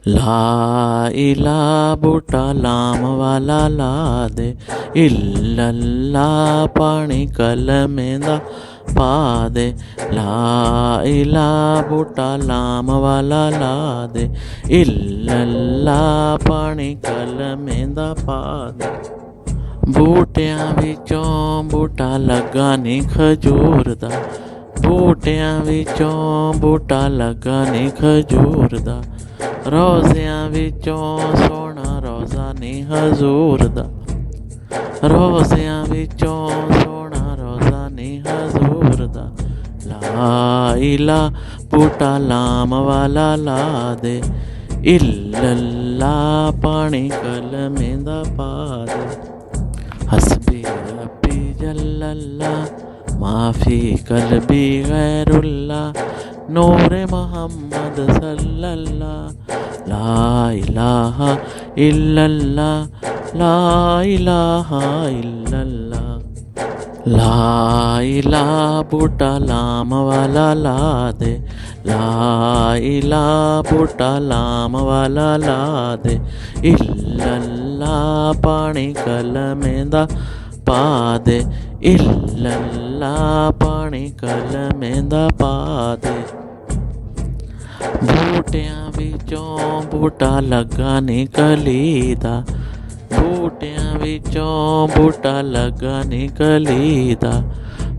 ला इला बूटा लाम वाला ला दे, इल्लल्ला पानी कलमें दा पा दे। ला इला बूटा लाम वाला ला दे, इल्लल्ला पानी कलमें दा पा दे। बूटियां विचों बूटा लगा नी खजूर दा, बूटियां विचों बूटा लगा नी खजूर दा। रोज़ियां विचों सोहना रोज़ा नी हजूर दा, रोज़ियां विचों सोहना रोज़ा नी हजूर दा। ला इला बूटा लाम वाला ला दे, इल्लल्ला पानी कलमें दा पा दे। हस्बी रब्बी जल्लल्ला माफ़ी कल्बी गैरुल्ला, नूरे मोहम्मद सल्लल्ला। ला इलाहा इल्लल्ला, ला इलाहा इल्लल्ला। ला इला बूटा लाम वाला ला दे, ला इला बूटा लाम वाला ला दे, इल्लल्ला पानी कलमें दा पा दे, इल्लल्ला पानी कलमें दा पा दे। बूटियां विचों बूटा लगा नी कली दा, बूटियां विचों बूटा लगा नी कली दा।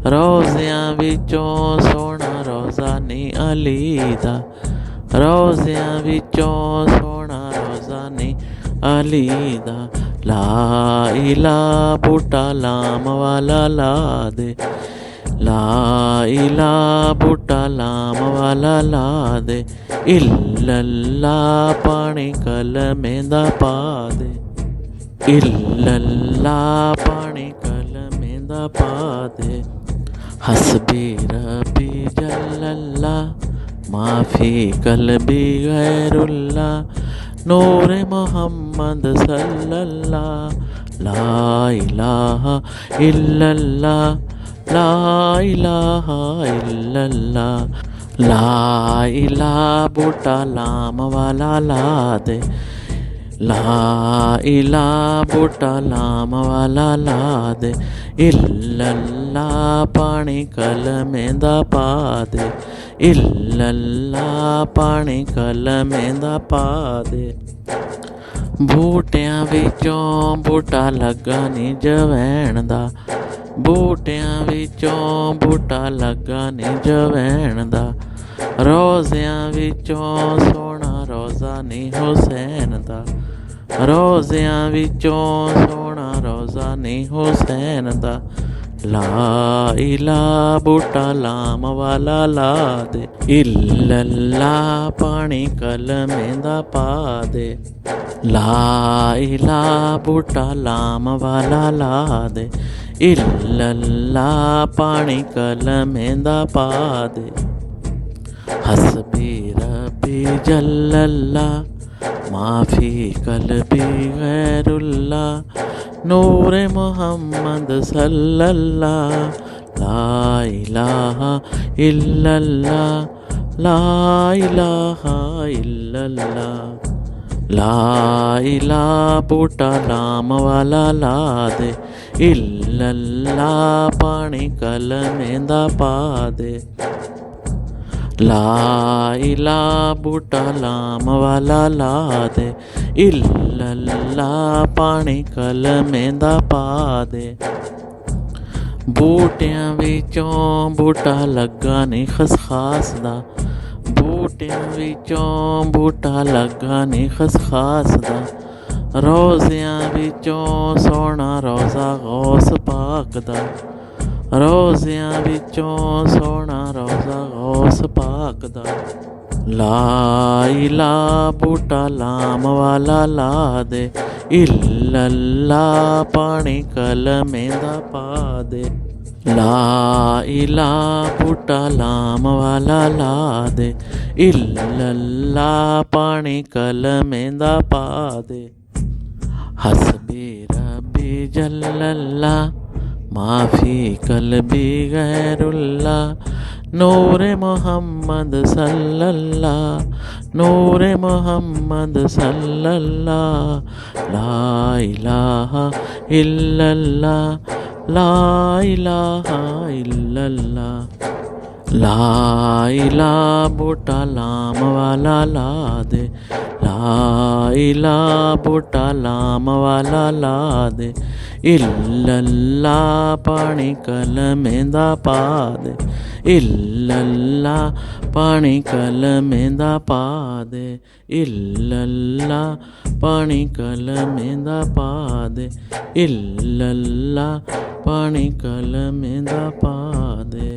रोज़ियां विचों सोहना रोज़ा नी अली दा, रोज़ियां विचों सोहना रोज़ा नी अली दा। ला इला बूटा लाम वाला ला दे, ला इला बूटा लाम वाला ला दे, इल्लल्ला पानी कलमें दा पा दे, इल्लल्ला पानी कलमें दा पा दे। हस्बी रब्बी जल्लल्ला माफ़ी कल्बी गैरुल्ला, नूरे मोहम्मद सल्लल्ला। ला इलाहा इल्लल्ला, ला इलाहा इल्लल्ला। ला इला बूटा लाम वाला ला दे, ला इला बूटा लाम वाला ला दे, इल्लल्ला पानी कलमें दा पा दे, इल्लल्ला पानी कलमें दा पा दे। बूटियां विचों बूटा लगा नी जवैन दा, बूटियां विचों बूटा लगा नी जवैन दा। रोज़ियां विचों सोहना रोज़ा नी हुसैन दा, रोज़ियां विचों सोहना रोज़ा नी हुसैन दा। ला इला बूटा लाम वाला ला दे, इल्लल्ला पानी कलमें दा पा दे। ला इला बूटा लाम वाला ला दे, इल्लल्ला पानी कलमें दा पा दे। हस्बी रब्बी जल्लल्ला माफ़ी कल्बी गैरुल्ला, नूरे मोहम्मद सल्लल्ला। ला इलाहा इल्लल्ला, ला इलाहा इल्लल्ला। ला इला बूटा लाम वाला ला दे, इल्लल्ला पानी कलमें दा पा दे। ला इला बूटा लाम वाला ला दे, इल्लल्ला पानी कलमें दा पा दे। बूटियां विचों बूटा लगा नी खसखास दा, बूटियां विचों बूटा लगा नी खसखास दा। रोज़ियां विचों सोहना रोज़ा गौस पाक दा, रोज़ियां विचों सोहना रोज़ा गौस पाक दा। ला इला बूटा लाम वाला ला दे, इल्लल्ला पानी कलमें दा पा दे। ला इला बूटा लाम वाला ला दे, इल्लल्ला पानी कलमें दा पा दे। हस्बी रब्बी जल्लल्ला माफ़ी कल्बी गैरुल्ला, नूरे मोहम्मद सल्लल्लाह नूरे मोहम्मद सल्लल्लाह ला इलाहा इल्लल्लाह ला इलाहा इल्लल्लाह ला इला बूटा लाम वाला ला दे ला इला बूटा लाम वाला ला दे इल्लल्लाह पानी कलमें दा पा दे इल्लल्लाह पानी कलमें दा पा दे इल्लल्लाह पानी कलमें दा पा दे इल्लल्लाह पानी कलमें दा पा दे।